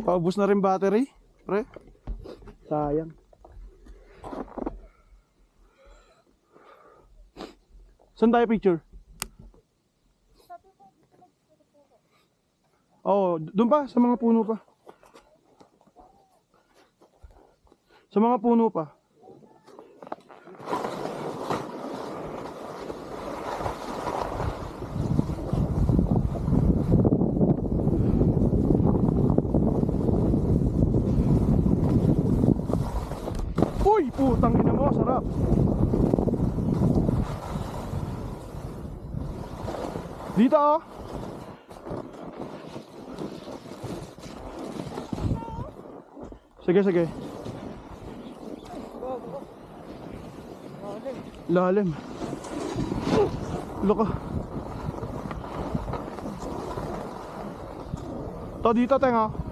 Paubos na rin battery, pre. Sayang. Saan tayo picture? Oh, doon pa, sa mga puno pa. Sa mga puno pa. Uy, putang ina mo, sarap. Dito oh. Sige, sige. Lalim. Loko. To dito, tenga.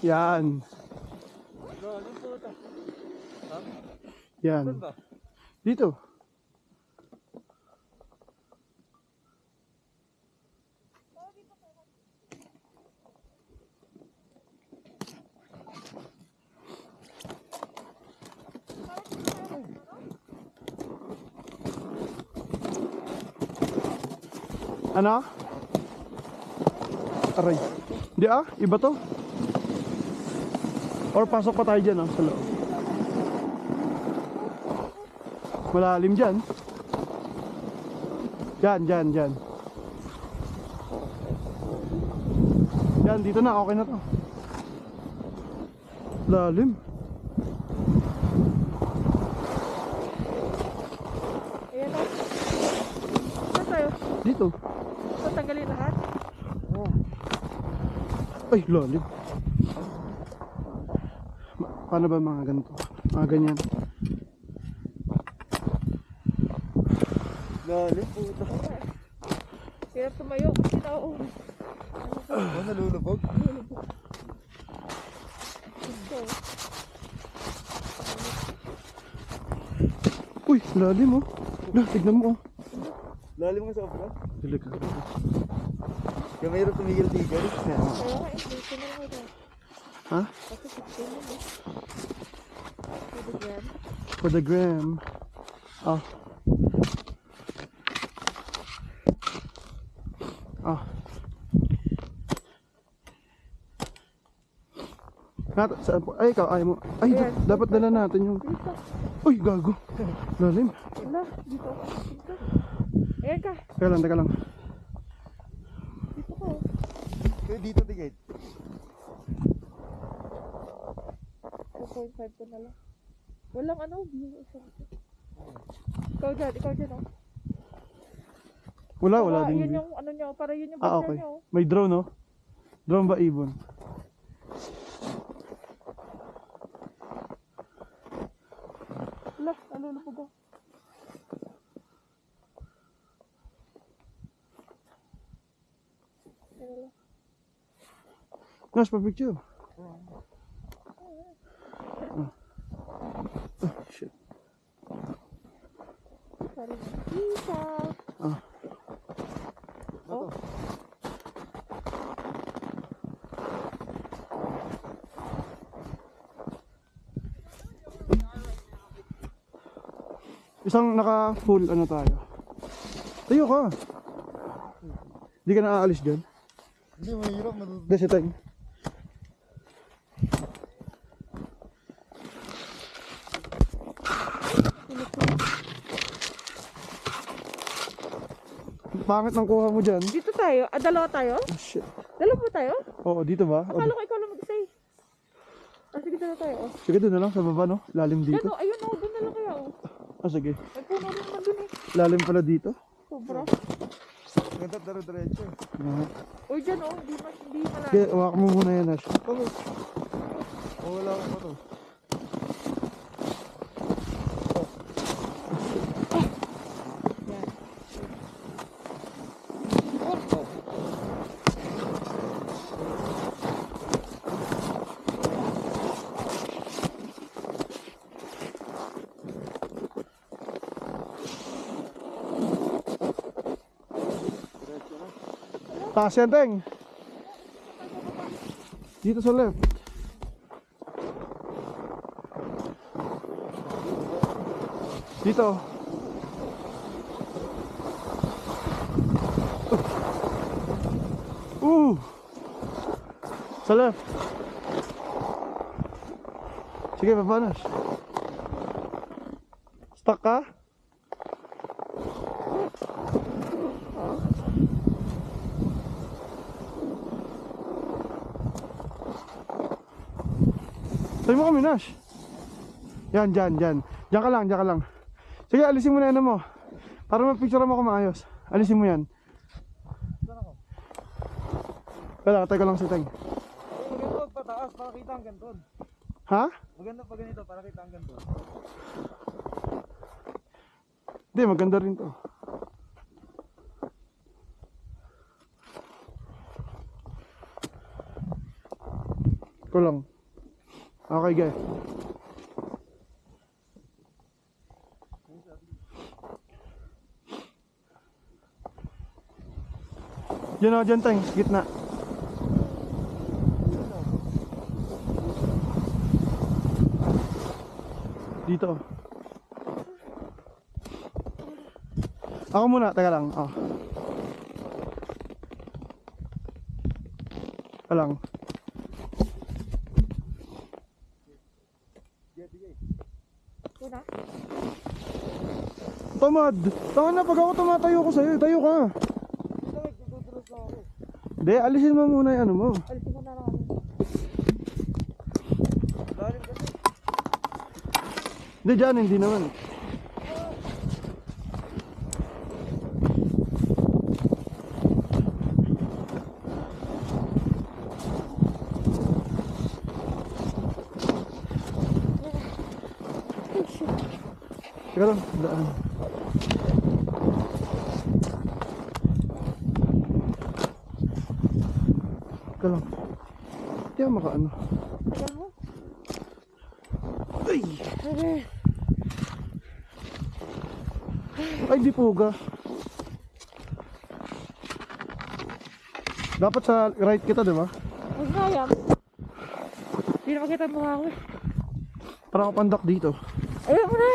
Yan. Yan. Dito. Ano? Aray. Di iba to. Or pasok pa tayo dyan sa loob. Malalim dyan. Dyan. Yan, dito na, okay na to. Lalim. Ayan o. Saan tayo? Dito. Tatanggalin lahat? Ay, lalim. Paano ba mga ganito? Mga ganyan. Lalim puta. Kaya tumayo kasi tao. Nalulubog? Uy, lalim oh. Tignan mo oh. Lalim nga sa opera? Delikado. Kaya mayroon tumigil-tigil. Kaya nga, dito na lang ito. Ha? Kasi 16 na eh. Pwede yan. For the gram. Ah. Ay, ikaw, ayaw mo. Ay, Ayan. dapat dala natin yung... Uy, gago. Lalim. Wala, dito. Ayan ka. Teka lang. Dito ko. Kaya dito tigil. 2.5 ko na lang. Walang view. Ikaw dyan oh. Wala din. Yun yung niya, para yun yung Ah, picture okay. niya oh. May drone, no? Drone ba ibon? Wala, nalulubog ako. Nas, pa-picture. Shit. Sorry. Isa. Oh. Isang naka-full tayo. Tayo ka. Hindi ka na aalis dyan. Hindi, mahirap. Kasi tayo. Pangit ng kuha mo dyan. Dito tayo? Dalawa tayo? Oh, shit. Dalawa ba tayo? Oo, dito ba? Akala ko ikaw lang mag-isa eh. Sige, dalawa tayo oh. Sige, doon na lang sa baba, no? Lalim Yan dito. oh, ayun oh, doon na lang kaya oh. Sige. May puno rin naman dun eh. Lalim pala dito. Sobra. Ganda daro-diretso. Uy, dyan oh, hindi malaki. Sige, uwak mo muna yan, Ash. Wala ko pa to. Taas yan, Teng. Dito sa left. Dito. Sa left. Sige, papanas. Stuck ka? Sabi mo kami, Nash. Yan, dyan. Diyan ka lang, diyan ka lang. Sige, alisin mo na yan mo. Para mapicture mo ako maayos. Alisin mo yan. Kaya, tayo lang si Teng. Maganda pataas para kita ang ganito. Ha? Maganda pa ganito para kita ang ganito. Hindi, maganda rin to. Ito lang. Okay, guys. Diyan o, dyan, Teng. Gitna. Dito. Ako muna, teka lang. Oh. Teka lang. Una? Tamad! Tama na, pag ako tumatayo ko sa'yo, tayo ka. Hindi, alisin mo muna yung ano mo. Alisin ko na lang. Hindi, dyan, hindi naman. Teka lang, daan. Teka lang. Hindi ako makaano. Tagal mo. Ay! Ay, di puga. Dapat sa right kita, di ba? Huwag nga yan. Hindi na makita mo ako eh. Para kapandak dito. Ayaw mo na!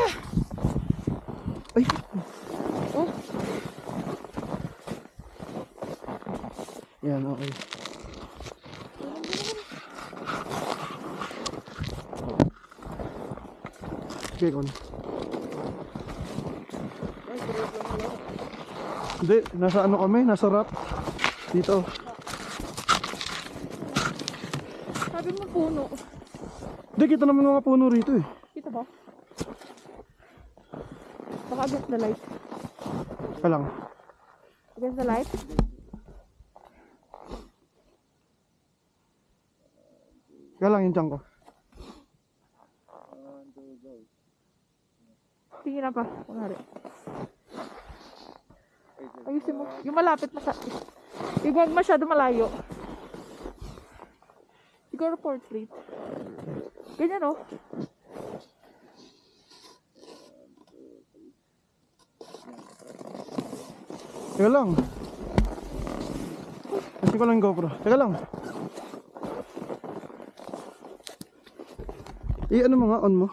Ay! Oh, Yan, okay. Okay, kon. Hindi, nasa ano kami? Nasa rap. Dito. sabi mo puno. Hindi, kita naman mga puno rito eh. Kita ba? Baka against the light. Ka lang. Against the light? Ka lang yung tiyan ko. Tingin na pa. Kunwari. Ayusin mo. Yung malapit masyado. Yung huwag masyado malayo. Siguro portrait. Ganyan o. Teka lang. Kasi ko lang yung GoPro. Teka lang. Ano mo nga? On mo.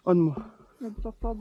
On mo. Nagpapag.